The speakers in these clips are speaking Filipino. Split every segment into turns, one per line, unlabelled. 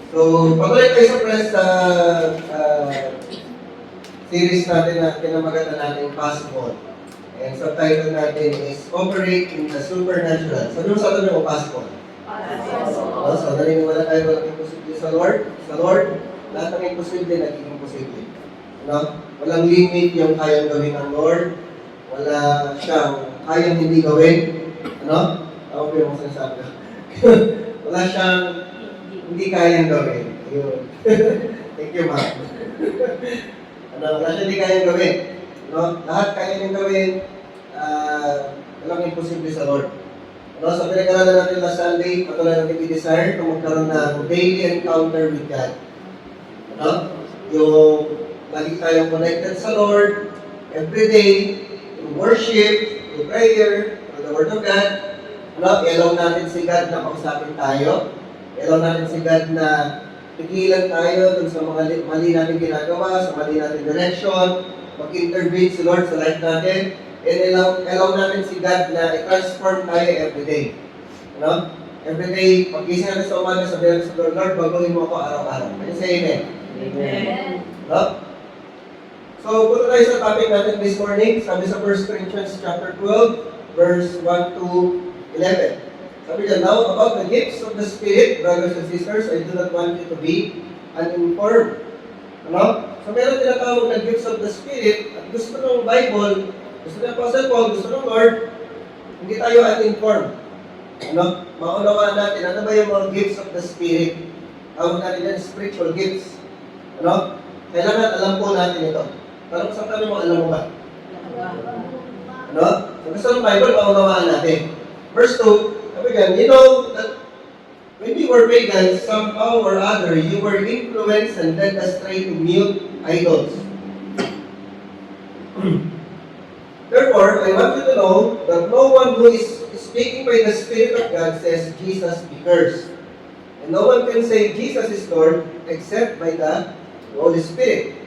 So, patuloy tayo sa press sa series natin na pinamagatan natin Possible. And subtitle natin is Operate in the Supernatural. Sabi mo sa atin mo, Possible. So, naniniwala tayo walang imposible sa Lord. Sa Lord, lahat ng imposible, nagiging posible. Walang limit yung kayang gawin ng Lord. Wala siyang kayang hindi gawin. Ako yung sinasabi ko. Wala siyang hindi kayang gawin. Ayun. Thank you, ma'am. Wala siyang hindi kayang gawin. Lahat kaya niyang gawin. Walang imposible sa Lord. Sa pinag-aralan natin last Sunday, patuloy natin i-desire na magkaroon ng daily encounter with God. Yung lagi tayong connected sa Lord, every day, through worship, through prayer, through the Word of God. I-allow natin si God na kausapin tayo. I-allow natin si God na pigilan tayo dun sa mga mali natin ginagawa, sa mali natin direction, mag-intervene si Lord sa life natin. And allow natin si God na i-transform tayo every day. Every day, pag-gising natin sa umaga, sabihin sa Lord, Lord, baguhin mo ako araw-araw. Can you say amen?
Amen.
So, punta tayo sa topic natin this morning. Sabi sa 1 Corinthians chapter 12, verse 1 to 11. Sabi dyan, now about the gifts of the Spirit, brothers and sisters, I do not want you to be uninformed. So, meron tinatawag na gifts of the Spirit, at gusto ng Bible, gusto ng Apostle Paul, gusto ng Lord, hindi tayo uninformed. Maunawaan natin, ano ba yung mga gifts of the Spirit? Tawag natin yan, spiritual gifts. Kailangan alam po natin ito. Pero sa tabi mo, alam mo ba? So, gusto ng Bible, maunawaan natin. Verse 2, sabi gan, you know that when we were pagans, somehow or other, you were influenced and led astray to mute idols. Therefore, I want you to know that no one who is speaking by the Spirit of God says Jesus be cursed. And no one can say Jesus is Lord except by the Holy Spirit.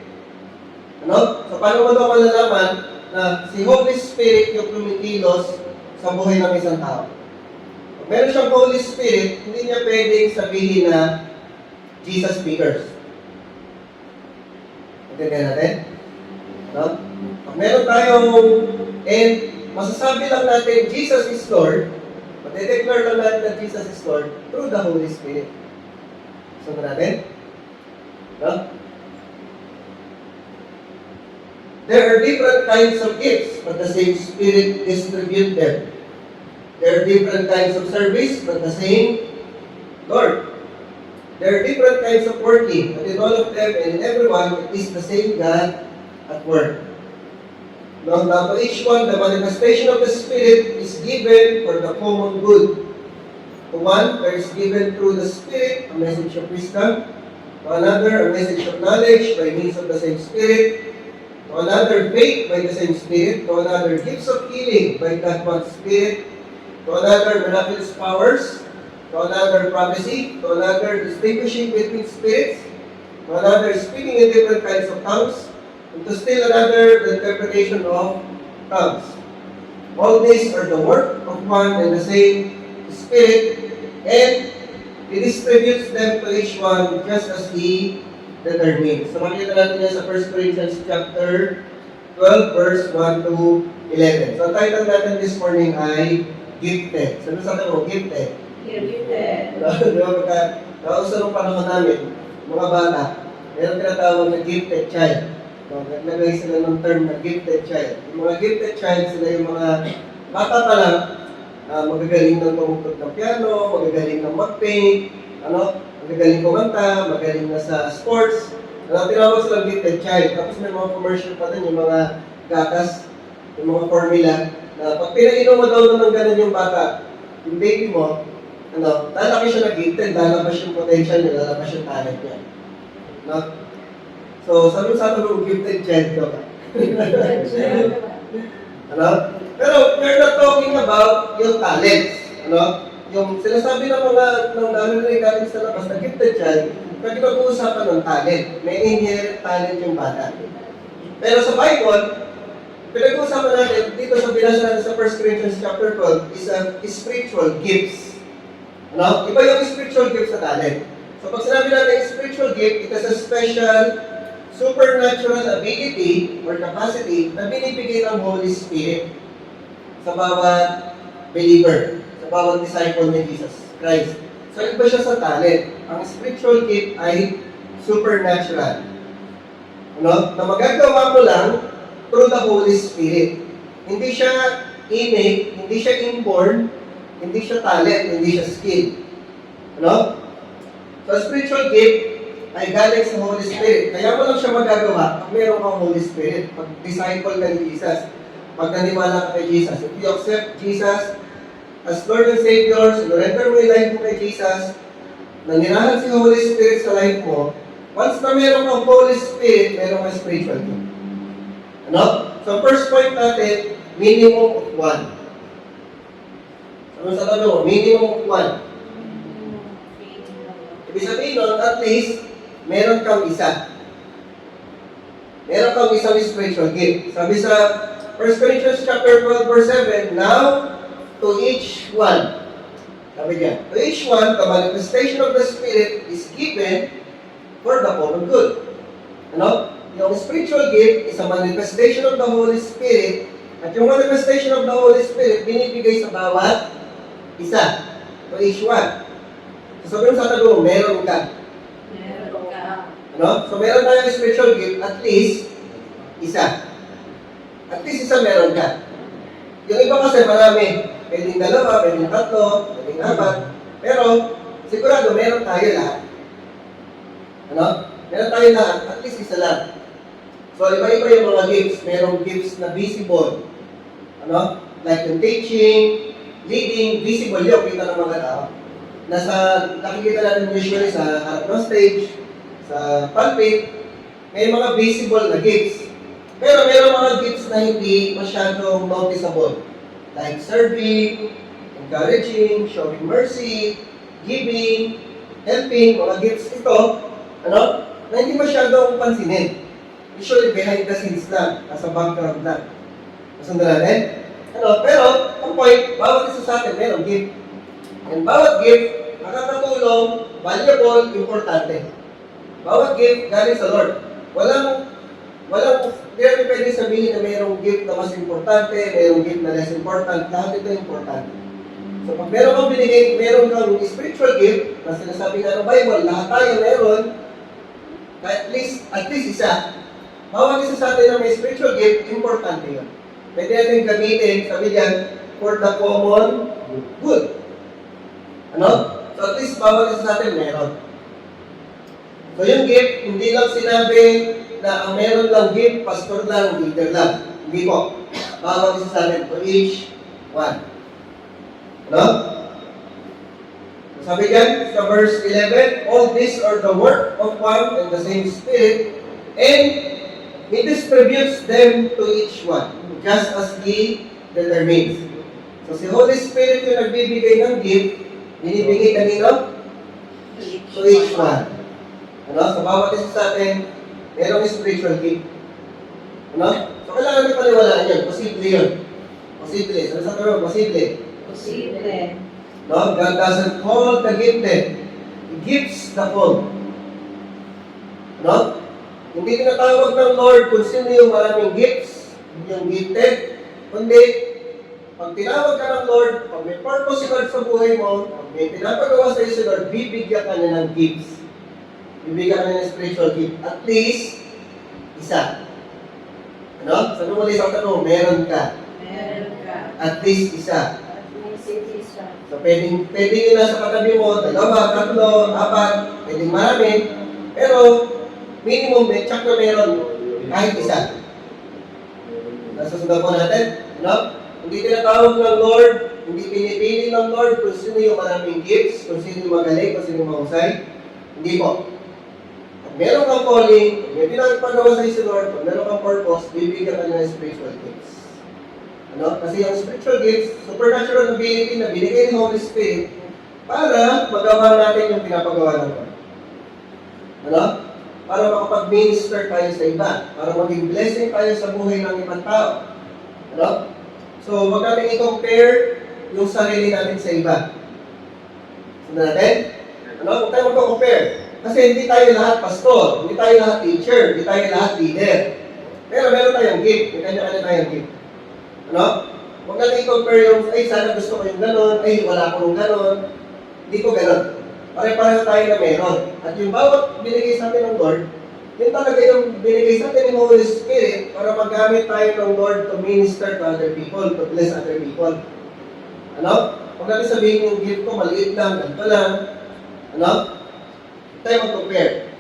So, paano mo daw malalaman na si Holy Spirit yung kumikilos sa buhay ng isang tao? Kung meron siyang Holy Spirit, hindi niya pwedeng sabihin na Jesus be cursed. Intindihan natin? Pag meron tayong, and masasabi lang natin, Jesus is Lord, matideclare lang natin na Jesus is Lord through the Holy Spirit. So, natin? There are different kinds of gifts, but the same Spirit distributes them. There are different kinds of service, but the same Lord. There are different kinds of working, but in all of them and in everyone, it is the same God at work. Now, to each one, the manifestation of the Spirit is given for the common good. To one, there is given through the Spirit a message of wisdom. To another, a message of knowledge by means of the same Spirit. To another, faith by the same Spirit. To another, gifts of healing by that one Spirit. To another, miraculous powers. To another, prophecy. To another, distinguishing between spirits. To another, speaking in different kinds of tongues. And to still another, the interpretation of tongues. All these are the work of one and the same Spirit, and He distributes them to each one just as He determines. So makikita natin yan sa 1 Corinthians chapter 12, verse 1 to 11. So ang title natin this morning ay Gifted. Sabi sa akin mo, Gifted.
Gifted.
Di ba pagka nauso nung panahon namin, mga bata, meron tinatawag na gifted child. Naglagay sila ng term na gifted child. Yung mga gifted child, sila yung mga bata pa lang, magagaling ng tumugtog ng piano, magagaling ng mag-paint, magagaling kumanta, magaling na sa sports. Tinawag silang gifted child. Tapos may mga commercial pa din, yung mga gatas, yung mga formula, na pag pinainom mo daw ng ganun yung bata, yung baby mo, lalaki siya na gifted, lalabas yung potential niya, lalabas yung talent niya. So, sabi sa atin yung gifted child ko. Pero, we're not talking about yung talents. Yung sinasabi ng mga namin galing sa labas na gifted child, pag pinag-uusapan ng talent, may inherent talent yung bata. Pero sa Bible, pinag-uusapan natin, dito sa binasa natin sa 1 Corinthians chapter 12, is spiritual gifts. Iba yung spiritual gifts sa talent. So pag sinabi natin spiritual gift, it is a special supernatural ability or capacity na binibigay ng Holy Spirit sa bawat believer, sa bawat disciple ni Jesus Christ. So iba siya sa talent. Ang spiritual gift ay supernatural. Ano? Na magagawa mo lang through the Holy Spirit. Hindi siya innate, hindi siya inborn, hindi siya talent, hindi siya skill. Ano? So, spiritual gift ay galing sa Holy Spirit. Kaya mo lang siya magagawa pag meron kang Holy Spirit, pag disciple ka ni Jesus, pag naniwala ka kay Jesus. If you accept Jesus as Lord and Savior, surrender mo yung life mo kay Jesus, nanirahan si Holy Spirit sa life mo, once na meron kang Holy Spirit, meron kang spiritual gift. Ano? So, first point natin, minimum of one. Ano sa tabi mo? Minimum of one. Ibig sabihin nun, at least, meron kang isa. Meron kang isang spiritual gift. Sabi sa 1 Corinthians chapter 12, verse 7, now, to each one. Sabi niya, to each one, the manifestation of the Spirit is given for the common good. Ano? Yung spiritual gift is a manifestation of the Holy Spirit, at yung manifestation of the Holy Spirit, binibigay sa bawat isa. To each one. So, sabi mo sa tabi mo, meron ka.
Meron ka.
Ano? So, meron tayong spiritual gift, at least, isa. At least isa meron ka. Yung iba kasi marami. Pwedeng dalawa, pwedeng tatlo, pwedeng apat. Pero, sigurado, meron tayo lahat. Ano? Meron tayo lahat, at least isa lang. So, iba-iba yung mga gifts. Merong gifts na visible. Ano? Like yung teaching, leading, visible yun, kita ng mga tao. Nakikita natin usually sa harap ng stage, sa pulpit, may mga visible na gifts. Pero mayroong mga gifts na hindi masyadong noticeable. Like serving, encouraging, showing mercy, giving, helping, mga gifts ito, ano, na hindi masyadong pansinin. Usually behind the scenes lang, nasa background lang. Masundan natin? Ano, pero, ang point, bawat isa sa atin mayroong gift. And bawat gift, nakakatulong, valuable, importante. Bawat gift galing sa Lord. Hindi natin pwede sabihin na mayroong gift na mas importante, mayroong gift na less important, lahat ito importante. So pag meron kang binigay, meron kang spiritual gift, na sinasabi nga ng Bible, lahat tayo meron, at least isa. Bawat isa sa atin na may spiritual gift, importante yun. Pwede natin gamitin, sabi diyan, for the common good. Ano? So at least bawat isa sa atin meron. So yung gift, hindi lang sinabi na ang meron lang gift, pastor lang, leader lang. Hindi po. Bawat isa sa atin, to each one. Ano? Sabi diyan sa verse 11, all these are the work of one and the same Spirit, and He distributes them to each one, just as He determines. So si Holy Spirit yung nagbibigay ng gift, binibigay kanino? To each one. Ano? Sa bawat isa sa atin, mayroong spiritual gift. Ano? So kailangan natin paniwalaan yun. Posible yun. Posible. Sabi sa pero, posible.
Posible.
No? God doesn't call the gifted. He gives the call. No? Hindi tinatawag ng Lord kung sino yung maraming gifts, yung gifted, kundi pag tinawag ka ng Lord, pag may purpose si Lord sa buhay mo, pag may pinapagawa sa iyo si Lord, bibigyan ka niya ng gifts. Bibigyan ka niya ng spiritual gift. At least, isa. Ano? Sabi mo isang tanong, meron ka.
Meron ka.
At least isa.
At least isa.
So, pwedeng yun nasa katabi mo, dalawa, tatlo, apat, pwedeng marami. Pero, minimum, check na meron kahit isa. Nasusundan po natin. Ano? Hindi tinatawag ng Lord, hindi pinipili ng Lord kung sino yung maraming gifts, kung sino yung magaling, kung sino yung mahusay. Hindi po. Pag meron kang calling, may pinagpagawa sa si Lord, pag meron kang purpose, bibigyan ka ng spiritual gifts. Ano? Kasi yung spiritual gifts, supernatural ability na binigay ng Holy Spirit para magawa natin yung pinapagawa ng Lord. Ano? Para makapag-minister tayo sa iba, para maging blessing tayo sa buhay ng ibang tao. Ano? So, huwag natin i-compare yung sarili natin sa iba. Sundan natin? Ano? Huwag tayo magko-compare. Kasi hindi tayo lahat pastor, hindi tayo lahat teacher, hindi tayo lahat leader. Pero meron tayong gift, may kanya-kanya tayong gift. Ano? Huwag natin i-compare yung, ay sana gusto ko yung ganon, ay wala akong ganon. Hindi ko ganon. Pare-pareho tayo na meron. At yung bawat binigay sa atin ng Lord, yun talaga yung binigay sa atin ng Holy Spirit para magamit tayo ng Lord to minister to other people, to bless other people. Ano? Huwag natin sabihin yung gift ko, maliit lang, ganito lang. Ano? Tayo mag-compare.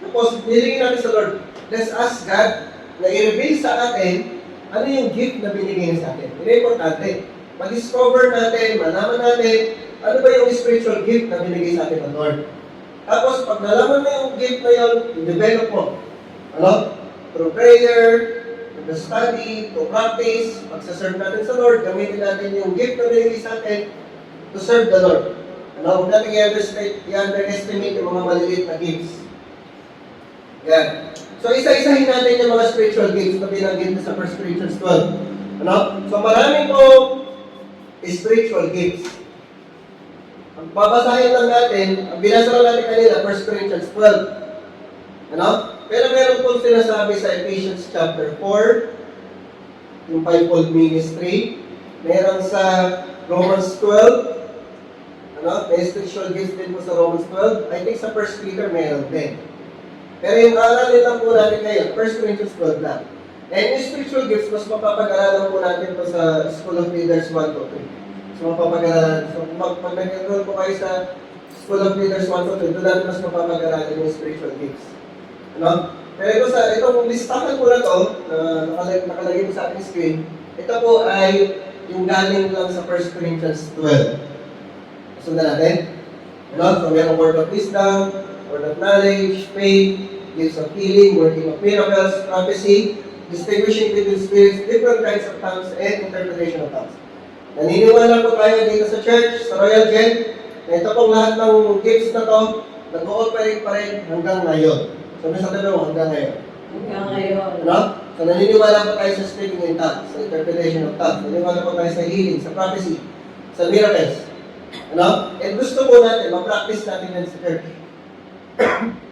Tapos, nilingin natin sa Lord, let's ask God na i-reveal sa atin ano yung gift na binigay niya sa atin. Yun ang importante. Mag-discover natin, malaman natin, ano ba yung spiritual gift na binigay sa atin ng Lord. Tapos, pag nalaman mo yung gift na yun, i-develop mo. Ano? Through prayer, through the study, to practice, pagsaserve natin sa Lord, gamitin natin yung gift na binigay sa atin to serve the Lord. Ano? Huwag natin i-underestimate yung mga maliliit na gifts. Yan. So, isa-isahin natin yung mga spiritual gifts na binanggit na sa 1 Corinthians 12. Ano? So, marami po spiritual gifts. Ang babasahin lang natin, ang binasa lang natin kanina, 1 Corinthians 12. Ano? Pero meron po sinasabi sa Ephesians chapter 4, yung fivefold ministry. Meron sa Romans 12, ano? May spiritual gifts din po sa Romans 12. I think sa 1 Peter meron din. Pero yung aralin lang po natin ngayon, 1 Corinthians 12 lang. And yung spiritual gifts, mas mapapag-aralan po natin to sa School of Leaders 1 to 3. So mapapag-aralan. So pag nag-enroll po kayo sa School of Leaders 1 to 3, doon natin mas mapapag-aralan yung spiritual gifts. Ano? Pero itong listahan po na to, nakalagay po sa ating screen, ito po ay yung galing lang sa 1 Corinthians 12. Sundan natin. Ano? So mayroong word of wisdom, word of knowledge, faith, gifts of healing, working of miracles, prophecy, distinguishing between spirits, different kinds of tongues, and interpretation of tongues. Naniniwala po tayo dito sa church, sa Royal Gen, na ito pong lahat ng gifts na to, nag-ooperate pa rin hanggang ngayon. Sabi sa tabi mo, hanggang ngayon.
Hanggang ngayon.
Ano? So naniniwala po tayo sa speaking in tongues, sa interpretation of tongues, naniniwala po tayo sa healing, sa prophecy, sa miracles. Ano? And gusto po natin, ma-practice natin yan sa church.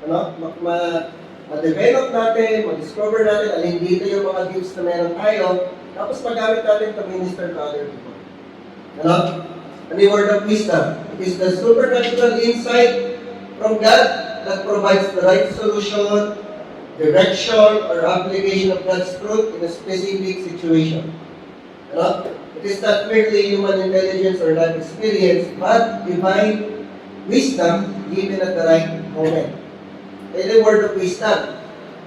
Ano? Ma-develop natin, ma-discover natin, alin dito yung mga gifts na meron tayo, tapos magamit natin to minister to other people. Ano? Ano yung word of wisdom? It is the supernatural insight from God that provides the right solution, direction, or application of God's truth in a specific situation. Ano? It is not merely human intelligence or life experience, but divine wisdom given at the right moment. Ito yung word of wisdom.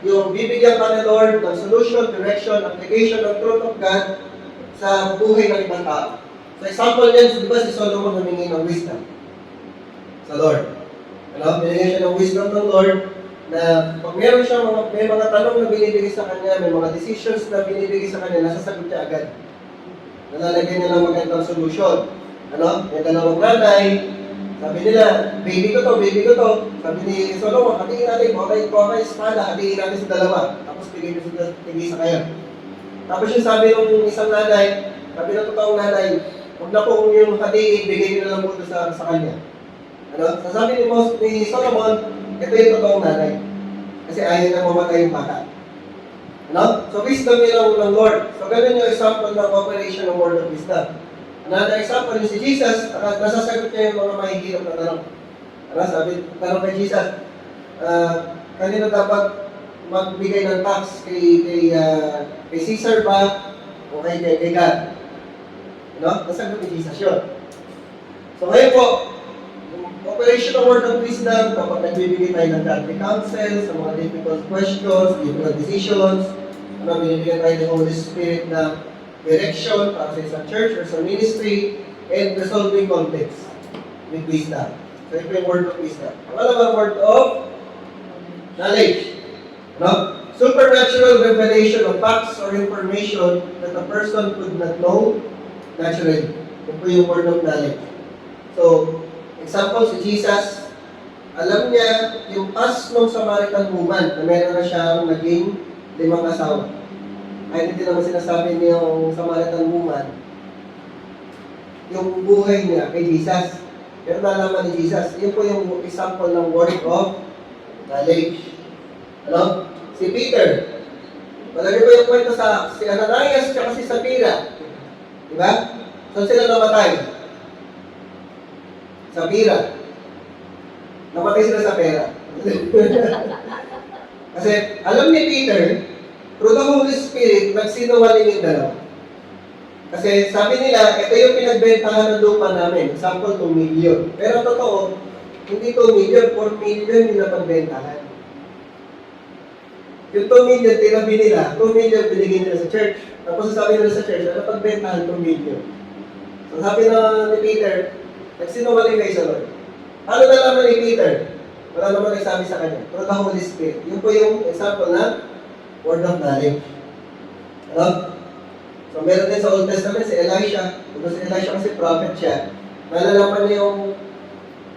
Yung bibigyan ka ni Lord ng solution, direction, application ng truth of God sa buhay ng ibang tao. So example yan, di ba si Solomon humingi ng wisdom sa Lord? Ano? Binigyan siya ng wisdom ng Lord na pag meron siya may mga tanong na binibigay sa kanya, may mga decisions na binibigay sa kanya, nasasagot siya agad. Nalalagyan niya ng magandang solution. Ano? May dalawang nanay, sabi nila, baby ko to. Sabi ni Solomon, hatiin natin, kung may espada, hatiin natin sa dalawa. Tapos bigay sa kanya. Tapos yung sabi ng isang nanay, sabi ng totoong nanay, huwag na pong yung hatiin, bigay nyo na lang po sa kanya. Ano? Sasabi ni Solomon, ito yung totoong nanay. Kasi ayaw na mamatay yung bata. Ano? So wisdom yun ng Lord. So ganun yung example ng operation ng word of wisdom. Another example yung si Jesus, nasasagot niya yung mga mahihirap na tanong. Ano? Sabi, tanong kay Jesus, kanino dapat magbigay ng tax kay Caesar ba o kay God? Ano? Nasagot ni Jesus yun. So ngayon po, operation ng word of wisdom, kapag nagbibigay tayo ng godly counsel sa mga difficult questions, difficult decisions, binibigyan tayo ng Holy Spirit na direction para sa isang church or sa ministry, and resolving conflicts with wisdom. So ito yung word of wisdom. Ang word of knowledge. No? Supernatural revelation of facts or information that a person could not know naturally. Ito po yung word of knowledge. So, example, si Jesus, alam niya yung past ng Samaritan woman na meron na siyang naging 5 asawa. Ay hindi naman sinasabi niya yung Samaritan woman yung buhay niya kay Jesus. Pero nalaman ni Jesus. Yun po yung example ng word of knowledge. Ano? Si Peter. Malagay po yung kwento sa si Ananias at si Sapphira. Diba? Saan sila namatay? Sapphira. Namatay sila sa pera. Kasi alam ni Peter, through the Holy Spirit, nagsinungaling yung dalawa. Kasi sabi nila, ito yung pinagbentahan ng lupa namin. Example, 2 million. Pero totoo, hindi 2 million, 4 million yung napagbentahan. Yung 2 million, tinabi nila, 2 million binigay nila sa church. Tapos sabi nila sa church, napagbentahan 2 million. So sabi na ni Peter, nagsinungaling kayo sa Lord. Ano nalaman ni Peter? Wala naman nagsabi sa kanya. Through the Holy Spirit. Yun po yung example na word of knowledge. Ano? So, meron din sa Old Testament si Elisha. Kung si Elisha kasi prophet siya. Nalalaman niya yung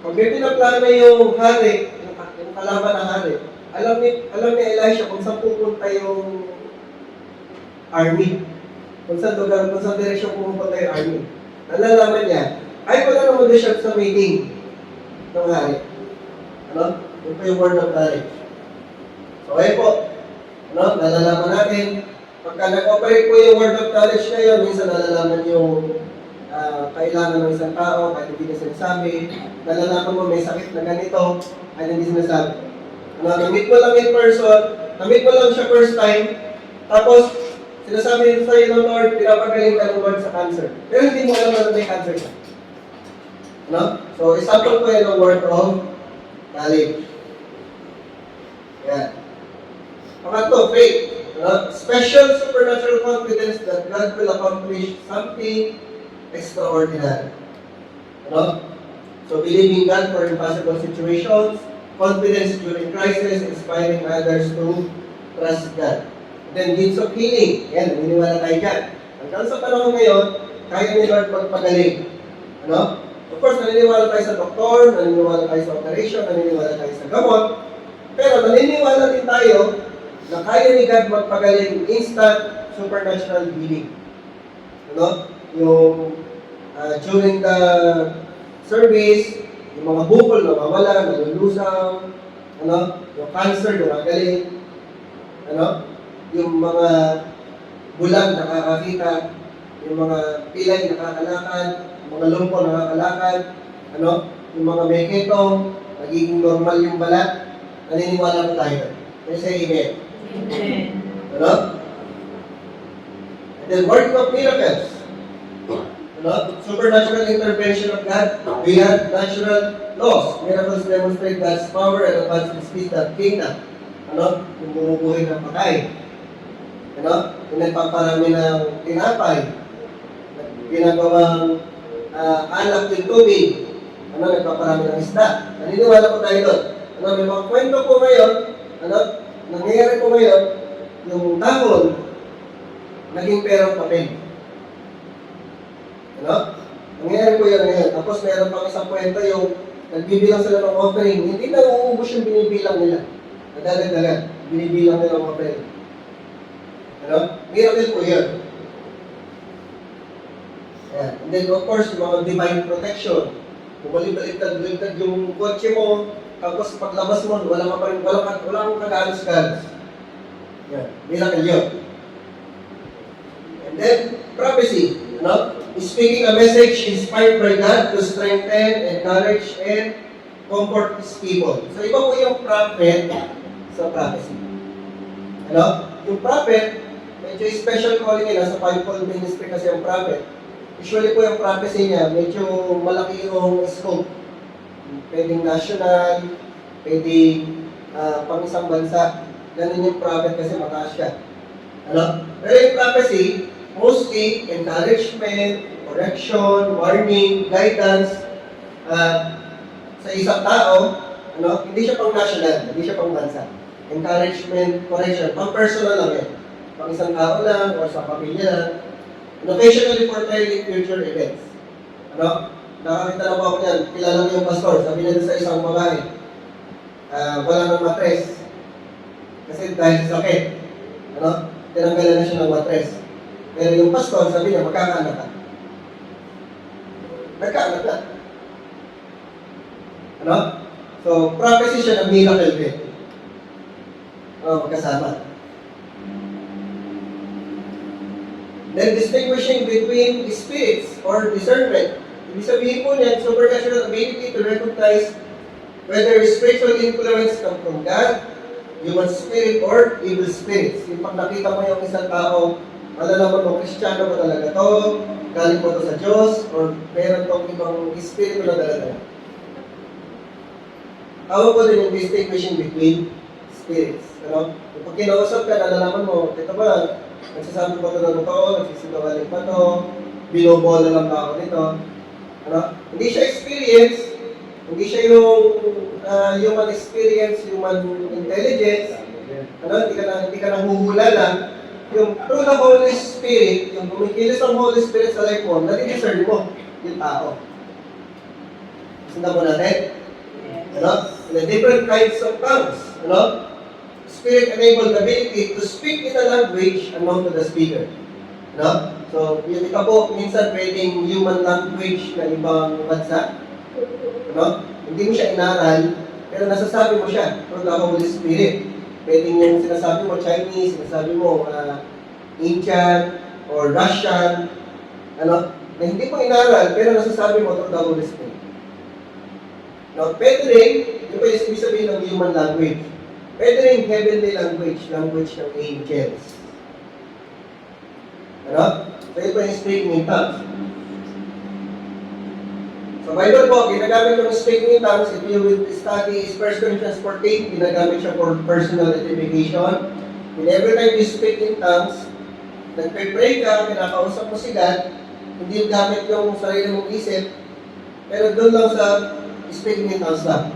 pag may pinaplano yung hari, yung kalaban ng hari, alam ni Elisha kung saan pupunta yung army. Kung saan lugar, kung saan direksyon pupunta yung army. Nalalaman niya, ay wala naman doon siya sa meeting ng hari. Ano? Yun po yung word of knowledge. So, ayun po. Ano? Nalalaman natin. Pagka nag-operate po yung word of knowledge ngayon, minsan nalalaman yung kailangan ng isang tao, kahit hindi na sinasabi. Nalalaman mo may sakit na ganito, kahit hindi sinasabi. Ano? Na-meet mo lang in person, na-meet mo lang siya first time, tapos sinasabi sa iyo ng Lord, pinapagaling ka ng Lord sa cancer. Pero hindi mo alam na may cancer siya. Ano? So, example po yan ng word of knowledge. Yan. Pangatlo, faith. Special supernatural confidence that God will accomplish something extraordinary. Ano? So, believing God for impossible situations, confidence during crisis, inspiring others to trust God. Then, deeds of healing. Yan, naniniwala tayo dyan. Hanggang sa panahon ngayon, kaya ni Lord magpagaling. Ano? Of course, naniniwala tayo sa doktor, naniniwala tayo sa operation, naniniwala tayo sa gamot, pero naniniwala din tayo na kaya ni God magpagaling instant supernatural healing. Ano? Yung during the service, yung mga bukol na mawala, nalulusaw, ano? Yung cancer gumagaling, ano? Yung mga bulag nakakakita, yung mga pilay nakakalakad, yung mga lumpo nakakalakad, ano? Yung mga may ketong, nagiging normal yung balat, naniniwala ko tayo. Kasi amen.
Amen.
Ano? And then working of miracles. Ano? Supernatural intervention of God beyond natural laws. Miracles demonstrate God's power and advance His kingdom. Ano? Yung bumubuhay ng patay. Ano? Yung nagpaparami ng tinapay. Ginagawang alak yung tubig. Ano? Nagpaparami ng isda. Naniniwala ko tayo doon. Ano? May mga kwento po ngayon. Ano? Nangyayari po ngayon, yung dahon, naging perang papel. Ano? Nangyayari po yan ngayon. Tapos meron pang isang kwento yung nagbibilang sila ng offering. Hindi na uubos yung binibilang nila. Nadadagdagan. Binibilang nila ng offering. Ano? Miracle po yun. Ayan. And then of course, yung mga divine protection. Bumalik-baliktad yung kotse mo, tapos paglabas mo, wala kang kagalos-galos. Yan, miracle yun. And then, prophecy. Ano? Speaking a message inspired by God to strengthen, encourage, and comfort His people. So, iba po yung prophet sa prophecy. Ano? Yung prophet, medyo special calling nila sa fivefold ministry kasi yung prophet. Usually po yung prophecy niya, medyo malaki yung scope. Pwedeng national, pwedeng pang isang bansa. Ganun yung prophet kasi mataas siya. Ano? Pero yung prophecy, mostly encouragement, correction, warning, guidance sa isang tao. Ano? Hindi siya pang national, hindi siya pang bansa. Encouragement, correction, pang personal lang yan. Pang isang tao lang o sa pamilya lang. And occasionally foretelling future events. Ano? Nakakita na po ako niyan. Kilala ko yung pastor. Sabi niya sa isang babae, wala ng matres. Kasi dahil sa sakit, ano? Tinanggalan na siya ng matres. Pero yung pastor, sabi niya, magkakaanak ka. Nagkaanak na. Ano? So, prophecy siya ng miracle din. Magkasama. Then, distinguishing between spirits or discernment. Ibig sabihin po niyan, supernatural ability to recognize whether spiritual influence come from God, human spirit, or evil spirits. Yung pag nakita mo yung isang tao, malalaman mo, Kristiyano ba talaga to? Galing mo to sa Diyos? Or meron tong ibang espiritu na talaga? Tawag ko din yung distinguishing between spirits. Ano? Yung pag kinausap ka, nalalaman mo, ito ba, nagsasabi ba ito ng totoo? Nagsisinungaling ba ito? Binobola lang ba ako nito? Ano? Hindi siya experience, hindi siya yung human experience, human intelligence. Ano? Hindi ka nahuhula lang. Yung through the Holy Spirit, yung kumikilos ang Holy Spirit sa life mo, nadi-discern mo yung tao. Sundan mo natin. Ano? The different kinds of tongues. Ano? Spirit-enabled ability to speak in a language unknown to the speaker. Ano? So, yung ito po, minsan pwedeng human language na ibang bansa. Ano? Hindi mo siya inaral, pero nasasabi mo siya through the Holy Spirit. Pwedeng yung sinasabi mo Chinese, sinasabi mo Indian or Russian, ano? Na hindi mo inaral, pero nasasabi mo through the Holy Spirit. Now, pwede rin, yung pwede sabihin ng human language. Pwede rin heavenly language, language ng angels. Ano? So, ito yung speaking in tongues. So, Bible po, ginagamit yung speaking in tongues. If you will study 1 Corinthians 14, ginagamit siya for personal edification. And every time you speak in tongues, nagpe-pray ka, kinakausap mo si God, hindi gamit yung sarili mong isip, pero doon lang sa speaking in tongues lang.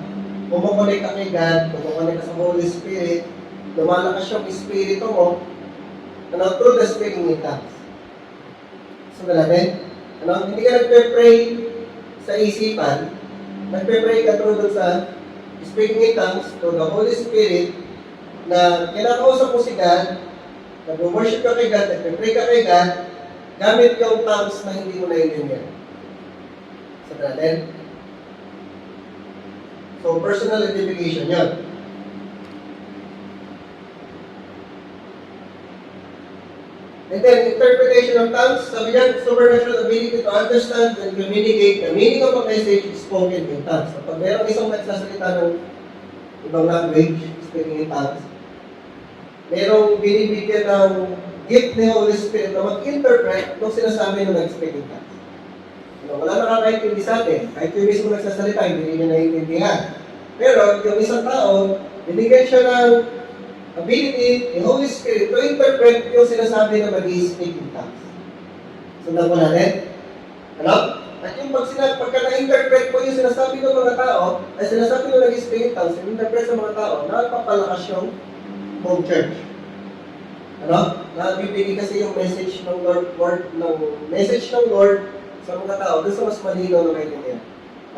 Kumukonek ka kay God, kumukonek ka sa Holy Spirit, lumalakas yung espiritu mo, through the speaking in tongues. So, natin, hindi ka nagpe-pray sa isipan, nagpe-pray ka through doon sa speaking in tongues, through the Holy Spirit, na kinakausap mo si God, nag-worship ka kay God, nagpe-pray ka kay God, gamit yung tongues na hindi mo naiintindihan. So, natin, so, personal edification yan. And then, interpretation of tongues, sabi yan, supernatural ability to understand and communicate the meaning of a message spoken in tongues. So, pag mayroong isang nagsasalita ng ibang language, speaking in tongues, mayroong binibigyan ng gift ni Holy Spirit na mag-interpret ng sinasabi ng nag-speak in tongues. Wala nakakaintindi sa atin. Kahit yung mismo nagsasalita, hindi niya naiintindihan. Pero yung isang tao, binigyan siya ng ability, yung Holy Spirit, to interpret yung sinasabi na mag-i-speak in tongues. Sundan mo natin. Ano? At yung pagka na-interpret mo yung sinasabi ng mga tao, ay sinasabi ng nag-i-speak in tongues, yung interpret sa mga tao, nakapapalakas yung home church. Ano? Nabibigay kasi yung message ng message ng Lord sa mga tao, doon sa mas malinaw na maintindihan.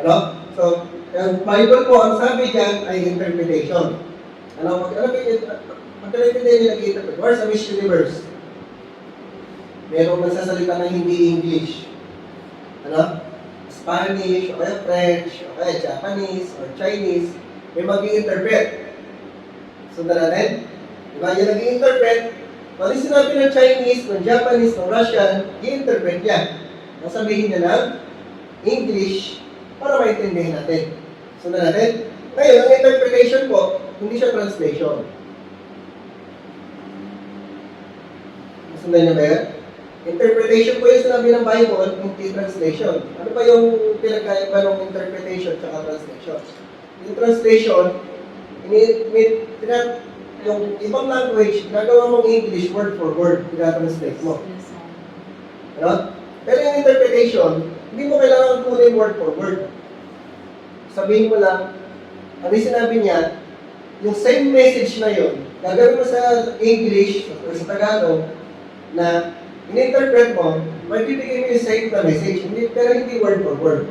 Ano? So, ang Bible po, ang sabi dyan ay interpretation. Ano? Magkanaintindihan yung nag-interpret. Or sa Miss Universe, merong nagsasalita ng hindi English. Ano? Spanish, o kaya French, o kaya Japanese, or Chinese, may mag-i-interpret. Sundan natin? Diba? Yung nag-i-interpret, kung ano sinabi ng Chinese, ng Japanese, ng Russian, i-interpret yan. Nasabihin niya ng English para maintindihan natin. Sundan natin? Ngayon, ang interpretation po, hindi siya translation. Sundan niyo ba yan? Interpretation po yung sinabi ng Bible, hindi translation. Ano pa yung pinagkaiba ng interpretation at translation? Yung translation, yung ibang language, ginagawa mong English word for word, tina-translate mo. Ano? Pero yung interpretation, hindi mo kailangan kunin word for word. Sabihin mo lang, ano yung sinabi niya, yung same message na yun, gagawin mo sa English or sa Tagalog, na in-interpret mo, magbibigay mo yung same na message, pero hindi word for word.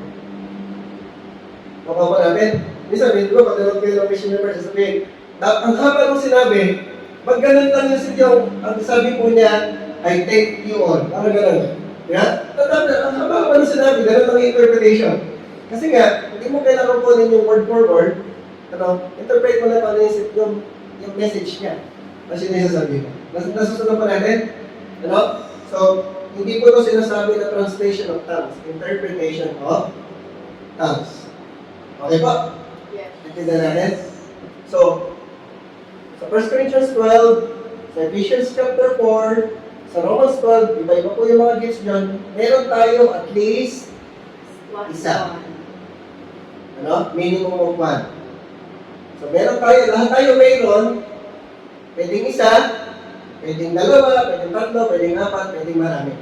Makawa pa namin, sabihin ko, pag nalog kayo ng Miss Universe, sabihin, ang haba nung sinabi, pag ganun lang yung ang sabi po niya, I take you on. Parang ganun. Yeah? Ang haba nung sinabi, ganun lang yung interpretation. Kasi nga, hindi mo kailangan kunin yung word for word, interpret mo na paano yung message niya. Kasi yun yung sasabihin mo. Nasusunod pa natin? So, hindi po ito sinasabi na translation of tongues, interpretation of tongues. Okay po?
Yes.
Natinda natin? So, sa 1 Corinthians 12, sa Ephesians chapter 4, sa Romans 12, iba-iba po yung mga gifts dyan, meron tayo at least isa. Minimum of one. So, meron tayo, lahat tayo mayroon, pwedeng isa, pwedeng dalawa, pwedeng tatlo, pwedeng apat, pwedeng marami.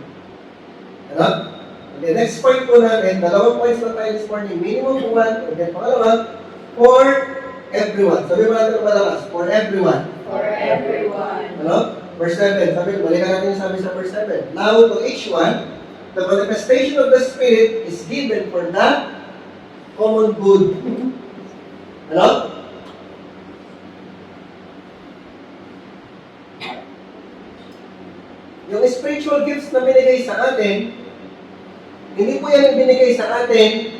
And the next point po natin, dalawang points na tayo this morning, minimum of one, and then pangalawa, for everyone. Sabi mo natin malakas, for everyone.
For everyone.
Verse 7, sabi, balikan natin yung sabi sa verse 7. Now to each one, the manifestation of the Spirit is given for the common good. Yung spiritual gifts na binigay sa atin, hindi po yan binigay sa atin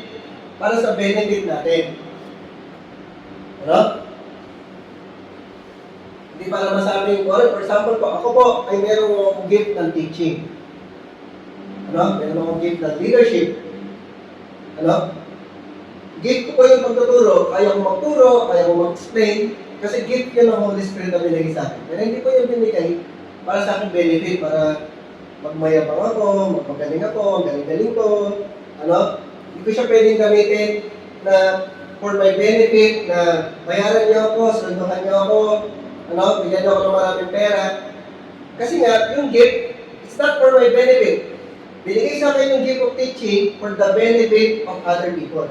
para sa benefit natin. Hindi para masabing, for example po, ako po ay meron akong gift ng teaching. Meron akong gift ng leadership. Gift ko po yung pagtuturo, kaya ko magturo, kaya ko mag-explain, kasi gift yun ng Holy Spirit na binigay sa akin. Pero hindi po yung binigay para sa aking benefit, para magmayabang ako, magmagaling ako, galing-galing ko. Hindi ko siya pwedeng gamitin na for my benefit, na bayaran niyo ako, sundukan niyo ako, bigyan niyo ako ng maraming pera. Kasi nga, yung gift, it's not for my benefit. Binigay sa akin yung gift of teaching for the benefit of other people.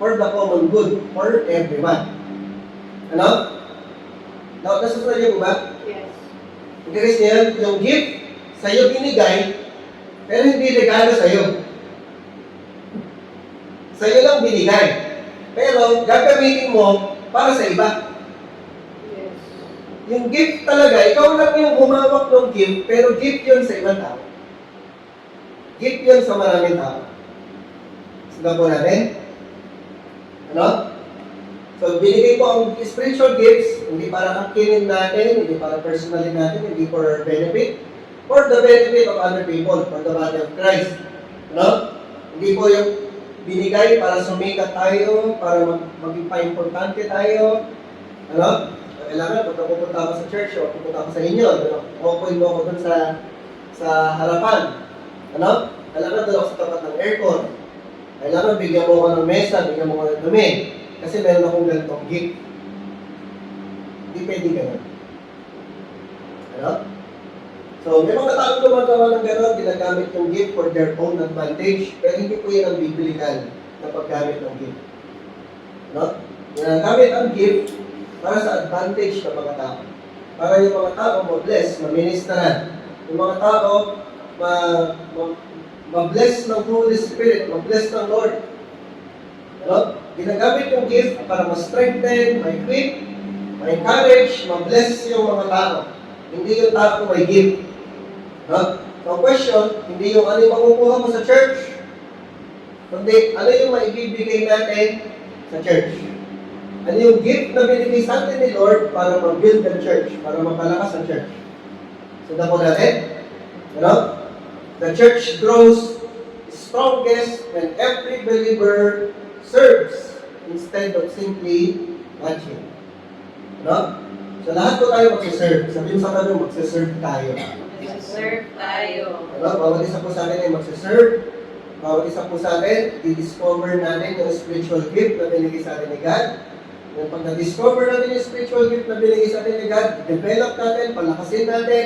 For the common good, for everyone. Nasusunod niyo po ba?
Yes.
Guys niya, yung gift, sa'yo binigay, pero hindi regalo sa'yo. Sa'yo lang binigay. Pero gagamitin mo para sa iba.
Yes.
Yung gift talaga, ikaw lang yung humawak ng gift, pero gift yun sa ibang tao. Gift yun sa maraming tao. Sige po natin. So, binigay po ang spiritual gifts, hindi para kakinin natin, hindi para personalin natin, hindi for our benefit, for the benefit of other people, for the body of Christ. Hindi po yung binigay para sumikat tayo, para maging pa-importante tayo. Kailangan, pag pupunta ako sa church o pupunta ako sa inyo, open mo ako dun sa harapan. Kailangan doon ako sa tapat ng aircon. Kailangan bigyan mo ako ng mesa, bigyan mo ako ng dumi. Kasi meron akong ganitong gift. Hindi pwede ganun. So, may mga taong gumagawa ng gano'n, ginagamit yung gift for their own advantage, pero hindi po yan ang biblical na paggamit ng gift. Ginagamit ang gift para sa advantage ng mga tao. Para yung mga tao ma-bless, ma-ministran. Yung mga tao ma-bless ng Holy Spirit, ma-bless ng Lord. Ginagamit yung gift para ma-strengthen, ma-equip, ma-encourage, ma-bless yung mga tao. Hindi yung tao may gift. So, question, hindi yung ano yung makukuha mo sa church, kundi ano yung maibibigay natin sa church. Ano yung gift na binigay sa atin ni Lord para mag-build the church, para mapalakas ang church. So, po natin, the church grows strongest when every believer serves instead of simply watching. So, lahat po tayo magsiserve. Sabihin sa tayo, magsiserve tayo.
Serve tayo.
Bawat isa po sa atin ay magsiserve. Bawat isa po sa atin, i-discover natin yung spiritual gift na binigay sa atin ni God. Yung pag na-discover natin yung spiritual gift na binigay sa atin ni God, develop natin, palakasin natin,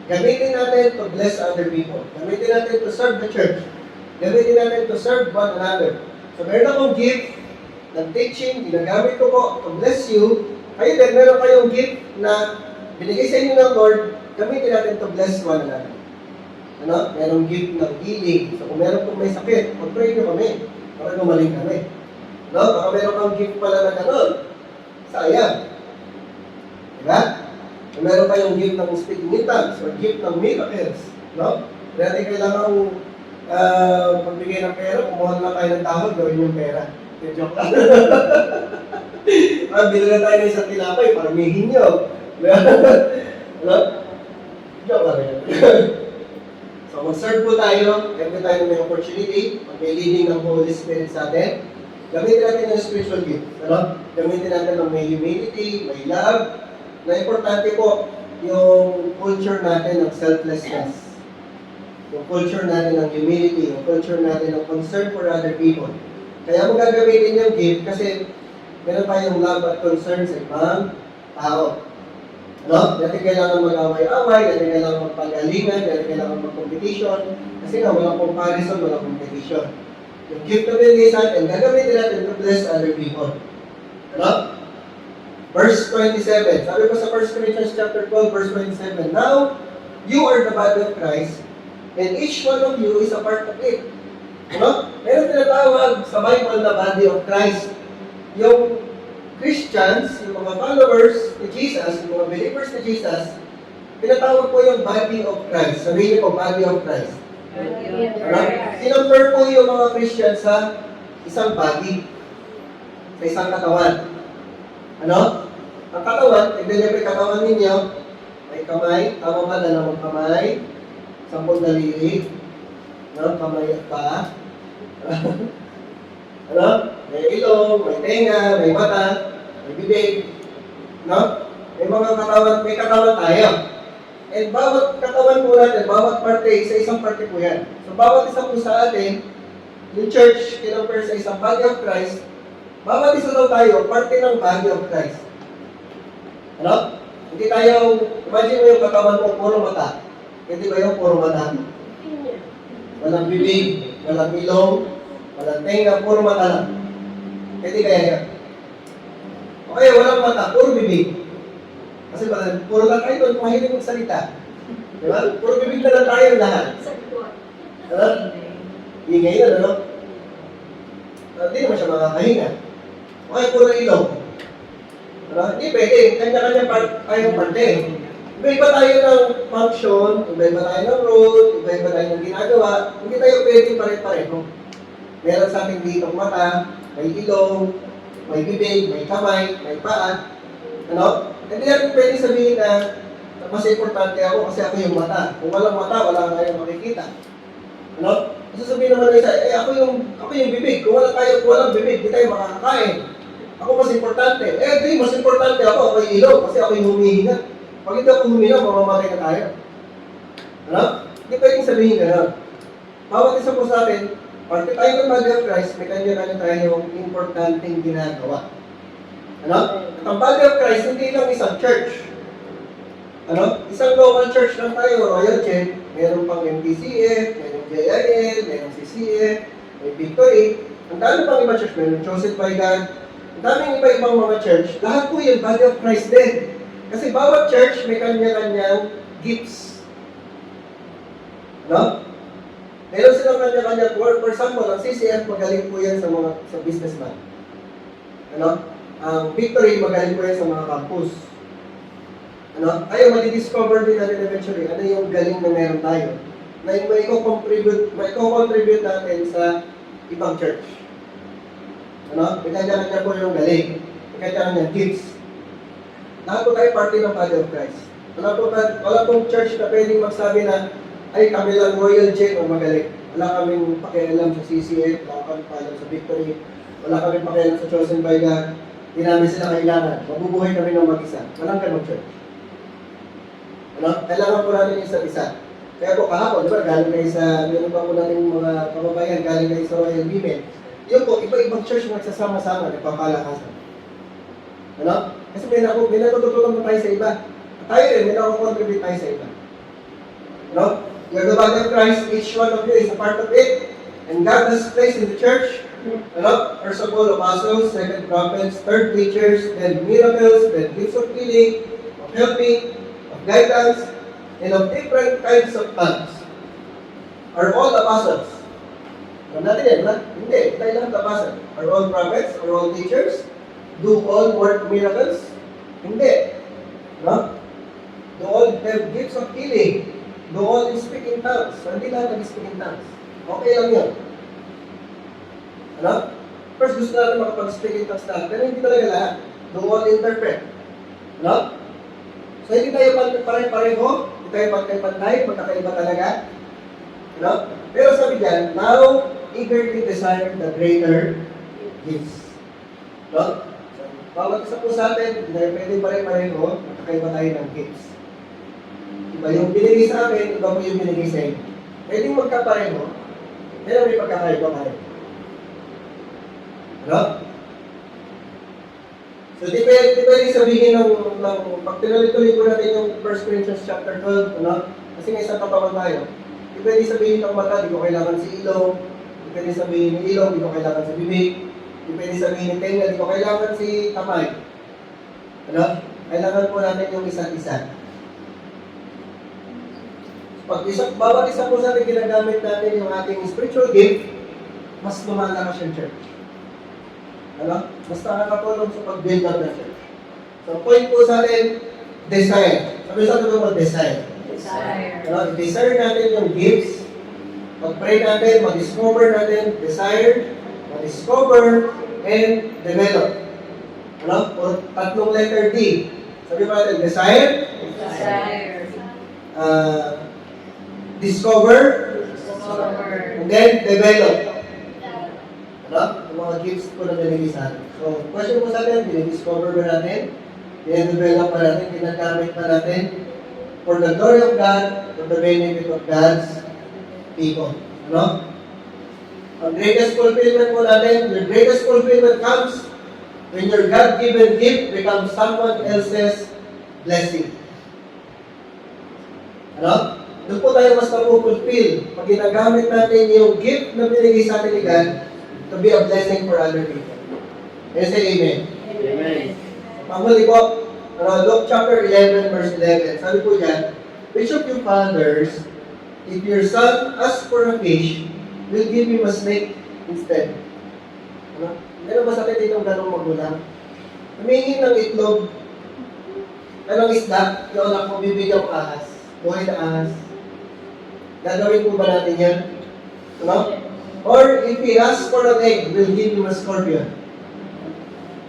gamitin natin to bless other people. Gamitin natin to serve the church. Gamitin natin to serve one another. So, meron akong gift ng teaching, ginagamit ko po to bless you. Kayo din, meron kayong gift na binigay sa inyo ng Lord, gamitin natin to bless one another. Merong gift ng healing. So, kung meron pong may sakit, mag-pray nyo kami para gumaling kami. Baka meron kang gift pala na gano'n. Sayang. Diba? Kung meron kayong gift ng speaking in tongues or gift ng miracles, natin kailangan pagbigay ng pera, kumuha na tayo ng tawag, gawin yung pera. Joke lang. Bilhan tayo ng isang tinapay, paramihin nyo. Ano? Joke lang yan. So, mag-serve po tayo, every time may opportunity, pag may leading ng Holy Spirit sa atin, gamitin natin yung spiritual gift. Ano? Gamitin natin ng may humility, may love, na importante po yung culture natin ng selflessness. Yung culture natin ng humility, yung culture natin ng concern for other people. Kaya mo gagamitin yung gift kasi meron tayong love at concern sa ibang tao. No? Dati kailangan mag-away-away, dati kailangan magpagalingan, dati kailangan mag-competition. Kasi nga, walang comparison, walang competition. Yung gift na binigay sa atin, gagamitin natin to bless other people. Ano? Verse 27. Sabi ko sa 1 Corinthians chapter 12, verse 27. Now, you are the body of Christ, and each one of you is a part of it. Ano? Meron tinatawag sa Bible na body of Christ. Yung Christians, yung mga followers ni Jesus, yung mga believers ni Jesus, tinatawag po yung body of Christ. Sabihin niyo po, body of Christ. Ano? Sinumper po yung mga Christians sa isang body, sa isang katawan. Ano? Ang katawan, tignan niyo po yung katawan ninyo, may kamay, tama ba na namang kamay, 10 daliri, no? Kamay at paa. Ano? May ilong, may tenga, may mata, may bibig, no? May mga katawan, may katawan tayo. And bawat katawan po natin, bawat parte, isa-isang parte po yan. So, bawat isa po sa atin, yung church, kinumpare sa isang body of Christ, bawat isa daw tayo, parte ng body of Christ. Ano? Hindi tayo, imagine mo yung katawan mo, puro mata. Hindi ba yung puro mata? Walang bibig, walang ilong, walang tenga, puro mata lang. Hindi kaya yan. Okay, walang mata, puro bibig. Kasi puro lang tayo doon, mahilig magsalita. Diba? Puro bibig na lang tayo lahat. Ano? Ingay na, ano? Hindi naman siya makakahinga. Okay, puro ilong. Ano? Hindi pwede, kanya-kanya tayong parte. Iba-iba tayo ng function, iba-iba tayo ng role, iba-iba tayo ng ginagawa. Hindi tayo pwede pare-pareho. Meron sa ating dito mata, may ilong, may bibig, may kamay, may paa. Ano? Hindi natin pwede sabihin na mas importante ako kasi ako yung mata. Kung walang mata, wala tayong makikita. Ano? Kasi sabihin naman ng isa, ako yung bibig. Kung walang bibig, di tayo makakakain. Ako mas importante. Di, mas importante ako yung ilong kasi ako yung humihinga. Pag hindi ako humihinga, mamamatay na tayo. Ano? Hindi pwedeng sabihin gano'n. Bawat isa po sa atin, parte tayo ng body of Christ, may kanya-kanya tayong importanteng ginagawa. Ano? At ang body of Christ, hindi lang isang church. Ano? Isang local church lang tayo, Royal Church. Meron pang MPCF, merong JIL, merong CCF, may Victory. Ang dami pang iba church, merong Chosen by God. Ang daming iba-ibang mga church. Lahat po yung body of Christ din. Kasi bawat church may kanya-kanyang gifts. Ano? Meron silang kanya-kanyang work. For example, ang CCF, magaling po yan sa businessman. Ano? Ang Victory, magaling po yan sa mga campus. Ano? Tayo, madi-discover din natin eventually ano yung galing na meron tayo. Na may i-contribute natin sa ibang church. Ano? May kanya-kanya po yung galing. May kanya-kanya gifts. Lahat po tayo parte ng body of Christ. Wala pong church na pwedeng magsabi na ay kami lang Royal Jet o magaling. Wala kaming pakialam sa CCF, wala kaming pakialam sa Victory, wala kaming pakialam sa Chosen by God. Hindi namin sila kailangan. Mabubuhay kami ng mag-isa. Walang ganong church. Ano? Kailangan po natin isa't isa. Kaya po kahapon, di ba, galing kayo sa, meron pa po natin mga kababayan, galing kayo sa Royal Women. Yun po, iba-ibang church na nagsasama-sama, nagpapalakasan. Ano? Kasi may natututunan tayo sa iba. Tayo rin, may nakukontribute tayo sa iba. Ano? You're the body of Christ, each one of you is a part of it. And God has placed in the church, ano? First of all, apostles, second prophets, third preachers, then miracles, then gifts of healing, of helping, of guidance, and of different kinds of tongues. Are all apostles? Alam natin yan, ha? Hindi, tayo lahat apostles. Are all prophets? Are all teachers? Do all work miracles? Hindi. No? Do all have gifts of healing? Do all speak in tongues? Hindi lahat nag-speak in tongues. Okay lang yun. Ano? First, gusto natin makapag-speak in tongues lahat, pero hindi talaga lahat. Don't all interpret. Ano? So, hindi tayo pare-pareho, hindi tayo pantay-pantay, magkakaiba talaga. Ano? Pero sabi dyan, now, eagerly desire the greater gifts. No? So, bawat isa po sa atin, hindi tayo pwede pare-pareho, magkakaiba tayo ng gifts. Iba yung binigay sa akin, iba po yung binigay sa inyo. Pwedeng magkapareho, pero may pagkakaiba pa rin. Ano? So, di pwede sabihin pag tinuloy-tuloy po natin yung 1 Corinthians chapter 12, ano? Kasi may isang katawan tayo. Di pwede sabihin ng mata, di ko kailangan si ilong. Di pwede sabihin ng ilong, di ko kailangan si bibig. Di pwede sabihin ng tenga, di ko kailangan si kamay. Ano? Kailangan po natin yung isa't isa. Bawat isa po sa atin ginagamit natin yung ating spiritual gift, mas lumalakas yung church. Ano? Mas nakakatulong sa pag-build up ng church. So, point po sa atin, desire. Sabi sa atin mo, desire.
Desire.
Ano? Desire natin yung gifts. Pag-pray natin, ma-discover natin, desire, ma-discover, and develop. Ano? O tatlong letter D. Sabi pa natin, desire,
Desire.
discover,
Discover.
and then develop. Ano? Yung mga gifts po na binigay sa atin. So, question po sa atin, dinidiscover ba natin? Dinidevelop ba natin? Ginagamit ba natin? For the glory of God, for the benefit of God's people. Ano? Ang greatest fulfillment po natin, your greatest fulfillment comes when your God-given gift becomes someone else's blessing. Ano? Doon po tayo mas napupulfill pag ginagamit natin yung gift na binigay sa atin ni God to be a blessing for other people. Can you say amen?
Amen.
Pamuli po, Luke chapter 11 verse 11. Sabi po dyan, which of you fathers, if your son asks for a fish, will give him a snake instead? Ano? Meron ba sa atin ditong ganong magulang? Humingi ng itlog, anong isda, yung anak mo bibigyan ko ahas, buhay na ahas. Gagawin po ba natin yan? Ano? Or if he asks for an egg, we'll give him a scorpion.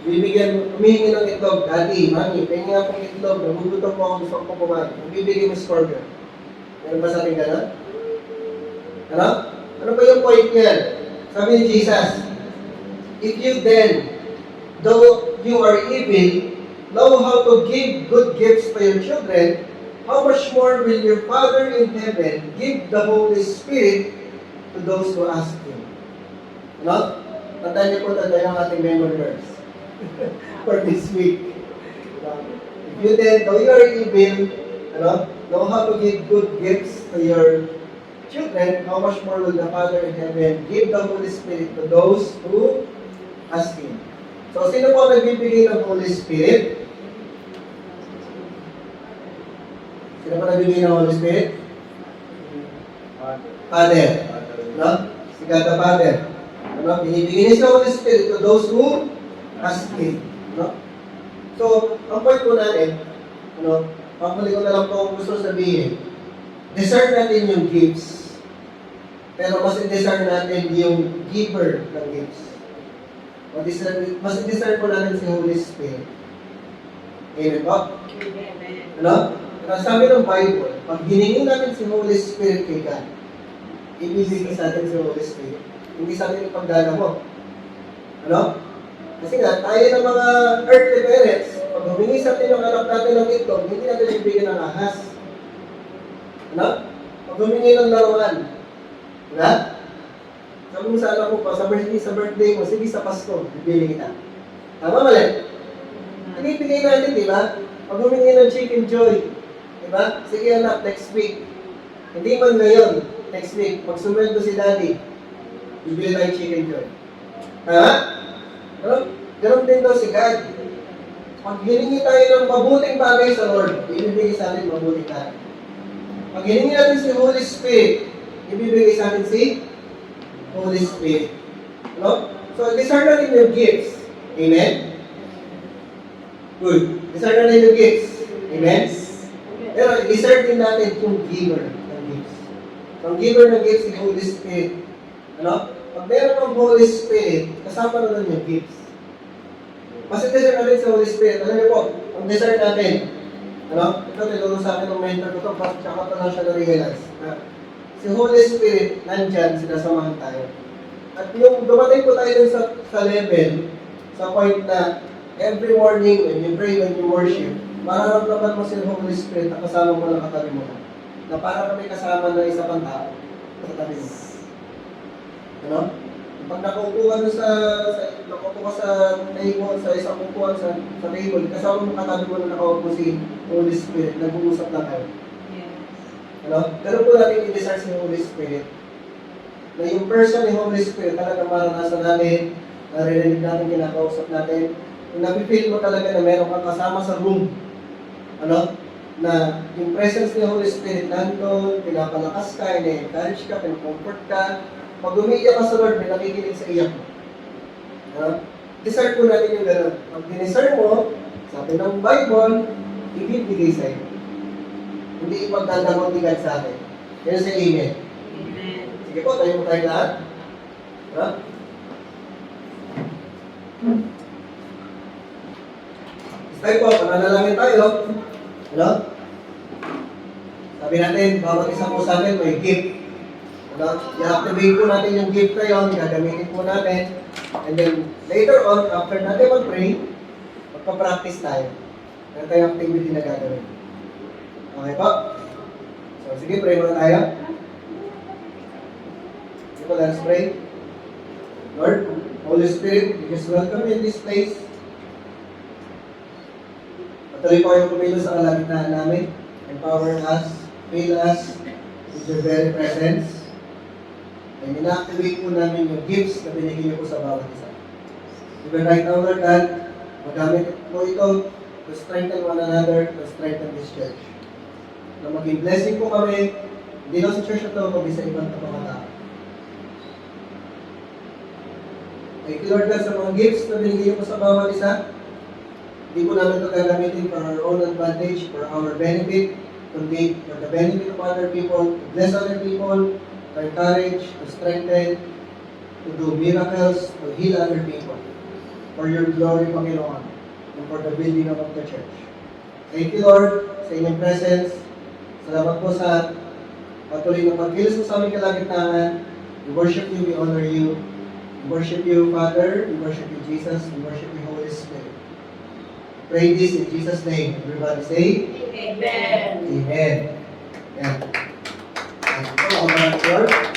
Humingi ng itlog, Daddy, Mami, pengi nga pong itlog, nagugutom po ako, gusto ko kumain. Bibigyan mo scorpion. Meron ba sa ating gano'n? Ano? Ano ba yung point niyan? Sabi ni Jesus, if you then, though you are evil, know how to give good gifts to your children, how much more will your Father in heaven give the Holy Spirit to those who ask Him? Ano? Tandaan niyo po, tandaan ang ating memory verse for this week. If you then, though you are evil, know how to give good gifts to your children, how much more will the Father in heaven give the Holy Spirit to those who ask Him? So, sino po nagbibigay ng Holy Spirit? Sino po nagbibigay ng Holy Spirit? Father. No? Si God the Father. Ano? Binibigay niya si Holy Spirit to those who ask Him. No? So, ang point po natin, pamuli ko na lang po ang gusto sabihin, discern natin yung gifts, pero mas i-discern natin yung giver ng gifts. Mas i-discern po natin si Holy Spirit. Amen po?
Amen.
Ano? Pero sabi ng Bible, pag hiningi natin si Holy Spirit kay God, ibibigay sa atin si Holy Spirit. Hindi sa atin yung pagdala mo. Ano? Kasi nga, tayo ng mga earthly parents, pag humingi sa atin yung anak natin ng itlog, hindi natin ibigay ng ahas. Ano? Pag humingi ng laruan, diba? Sabi mo sa anak mo pa, sa birthday mo, sige sa Pasko, bibili kita. Tama mali? Pinipigay natin, di ba? Pag humingi ng chicken joy, di ba? Sige anak, next week. Hindi man ngayon, next week, pag sumweldo si daddy, bibili tayo chicken joy. Ha? Ganon din daw si God. Pag hiningi tayo ng mabuting bagay sa Lord, ibibigay sa atin mabuting bagay. Pag hiningi natin si Holy Spirit, ibibigay sa atin si Holy Spirit. No? So, discern natin yung gifts. Amen? Good. Discern natin yung gifts. Amen? Pero, discern din natin yung giver ng gifts. So, ang giver ng gifts, si Holy Spirit. Ano? Pag meron ng Holy Spirit, kasama na nun yung gifts. Kasi desire natin sa Holy Spirit. Alam niyo po, ang desire natin, ano? Ito, tinuro sa akin ng mentor ko to, tsaka pa lang siya na-realize. Na si Holy Spirit, nandyan, sinasamahan tayo. At yung dumating po tayo dun sa level, sa point na every morning when you pray, when you worship, mararamdaman mo si Holy Spirit na kasama mo ng katabi mo. Na para kami kasama na isa pang tao sa tabi mo. Ano? Pag nakaupo ka sa table, sa isang upuan sa table, kasama mo katabi mo na nakaupo si Holy Spirit, nag-uusap na kayo.
Yes.
Ano? Pero po natin i-desire si Holy Spirit na yung person ni Holy Spirit talaga maranasan natin, naririnig natin, kinakausap natin, yung napipil mo talaga na meron kang kasama sa room. Ano? Na yung presence ni Holy Spirit nandun, pinapalakas ka, ina-encourage ka, pinacomfort ka. Pag umiiyak ka sa Lord, may nakikinig sa iyak mo. Desire po natin yung gano'n. Pag dinesire mo, sabi ng Bible, ibibigay sa iyo. Hindi ipagdadamot ni God sa atin. Yan sa Amen.
Amen.
Sige po, tayo mo tayo lahat. Ha? Tayo po, pananalangin tayo. Ano? Sabi natin, bawat isa po sa atin may gift. Ano? I-activate po natin yung gift na yun, gagamitin po natin. And then, later on, after natin mag-pray, magpa-practice tayo. Meron tayong activity na gagawin. Okay po? So, sige, pray muna tayo. Sige po, let's pray. Lord, Holy Spirit, we just welcome you in this place. Patuloy po kayong kumilos sa kalagitnaan namin. Empower us, fill us with your very presence. And ina-activate po namin yung gifts na binigay niyo po sa bawat isa. Even right now, Lord God, magamit po ito to strengthen one another, to strengthen this church. Na maging blessing po kami, hindi lang sa church na ito, kundi sa ibang mga tao. Thank you, Lord God, sa mga gifts na binigay niyo po sa bawat isa. Hindi po namin ito gagamitin for our own advantage, for our benefit, kundi for the benefit of other people, to bless other people, to encourage, to strengthen, to do miracles, to heal other people. For your glory, Panginoon, and for the building of the church. Thank you, Lord, sa inyong presence. Salamat po sa patuloy na pagkilos mo sa aming kalagitnaan. We worship you, we honor you. We worship you, Father. We worship you, Jesus. We worship you, Holy Spirit. Pray this in Jesus' name. Everybody say,
Amen.
Amen. Yan. Thank you po, Lord.